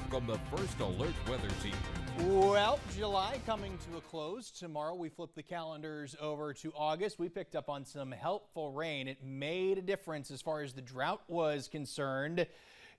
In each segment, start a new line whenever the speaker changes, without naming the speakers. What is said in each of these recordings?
from the First Alert Weather Team.
Well, July coming to a close. Tomorrow we flip the calendars over to August. We picked up on some helpful rain. It made a difference as far as the drought was concerned.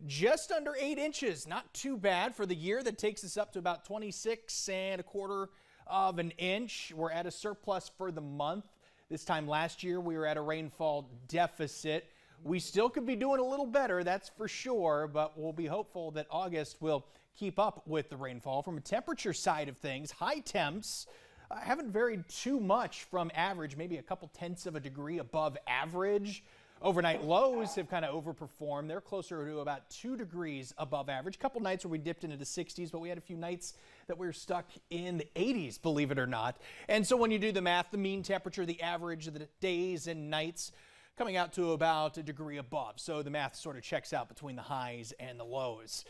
Just under 8 inches, not too bad for the year. That takes us up to about 26¼ of an inch. We're at a surplus for the month. This time last year we were at a rainfall deficit. We still could be doing a little better, that's for sure, but we'll be hopeful that August will keep up with the rainfall. From a temperature side of things, high temps haven't varied too much from average, maybe a couple tenths of a degree above average. Overnight lows have kind of overperformed. They're closer to about 2 degrees above average. A couple nights where we dipped into the 60s, but we had a few nights that we were stuck in the 80s, believe it or not. And so when you do the math, the mean temperature, the average of the days and nights, coming out to about a degree above. So the math sort of checks out between the highs and the lows.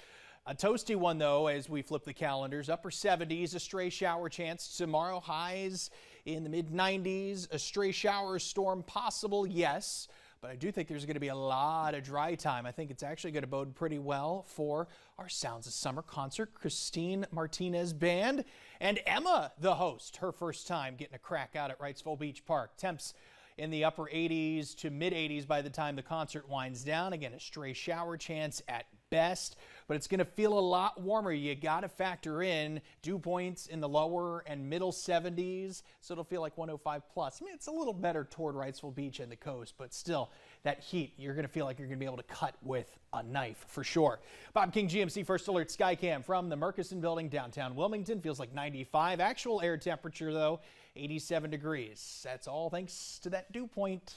A toasty one, though, as we flip the calendars. Upper 70s, a stray shower chance tomorrow. Highs in the mid-90s. A stray shower storm possible, yes. But I do think there's going to be a lot of dry time. I think it's actually going to bode pretty well for our Sounds of Summer concert. Christine Martinez Band and Emma, the host, her first time getting a crack out at Wrightsville Beach Park. Temps in the upper 80s to mid 80s by the time the concert winds down. Again, a stray shower chance at best, but it's going to feel a lot warmer. You got to factor in dew points in the lower and middle 70s, so it'll feel like 105 plus. I mean, it's a little better toward Wrightsville Beach and the coast, but still, that heat, you're going to feel like you're going to be able to cut with a knife for sure. Bob King, GMC First Alert Skycam from the Murchison Building, downtown Wilmington. Feels like 95. Actual air temperature, though, 87 degrees. That's all thanks to that dew point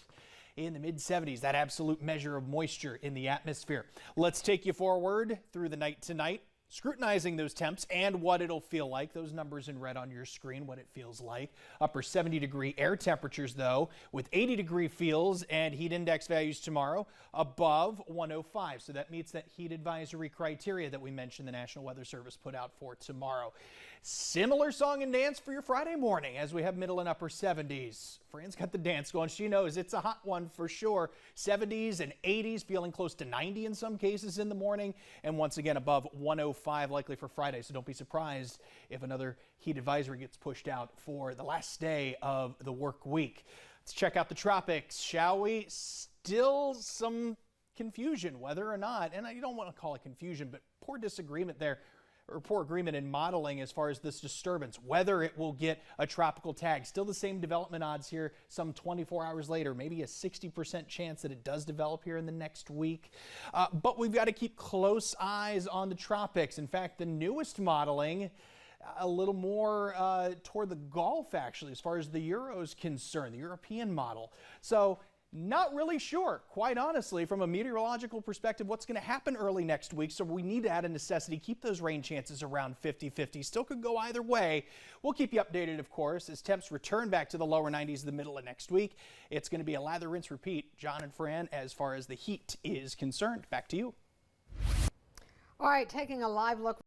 in the mid-70s, that absolute measure of moisture in the atmosphere. Let's take you forward through the night tonight, scrutinizing those temps and what it'll feel like. Those numbers in red on your screen, what it feels like. Upper 70-degree air temperatures, though, with 80-degree feels and heat index values tomorrow above 105. So that meets that heat advisory criteria that we mentioned the National Weather Service put out for tomorrow. Similar song and dance for your Friday morning as we have middle and upper 70s. Fran's got the dance going. She knows it's a hot one for sure. 70s and 80s, feeling close to 90 in some cases in the morning. And once again, above 105 likely for Friday. So don't be surprised if another heat advisory gets pushed out for the last day of the work week. Let's check out the tropics, shall we? Still some confusion, whether or not, and you don't want to call it confusion, but poor disagreement there, or poor agreement in modeling as far as this disturbance, whether it will get a tropical tag. Still the same development odds here some 24 hours later, maybe a 60% chance that it does develop here in the next week. But we've got to keep close eyes on the tropics. In fact, the newest modeling, a little more toward the Gulf, actually, as far as the Euro is concerned, the European model. So not really sure, quite honestly, from a meteorological perspective, what's going to happen early next week. So we need to add a necessity, keep those rain chances around 50-50. Still could go either way. We'll keep you updated, of course, as temps return back to the lower 90s the middle of next week. It's going to be a lather, rinse, repeat. John and Fran, as far as the heat is concerned. Back to you.
All right, taking a live look.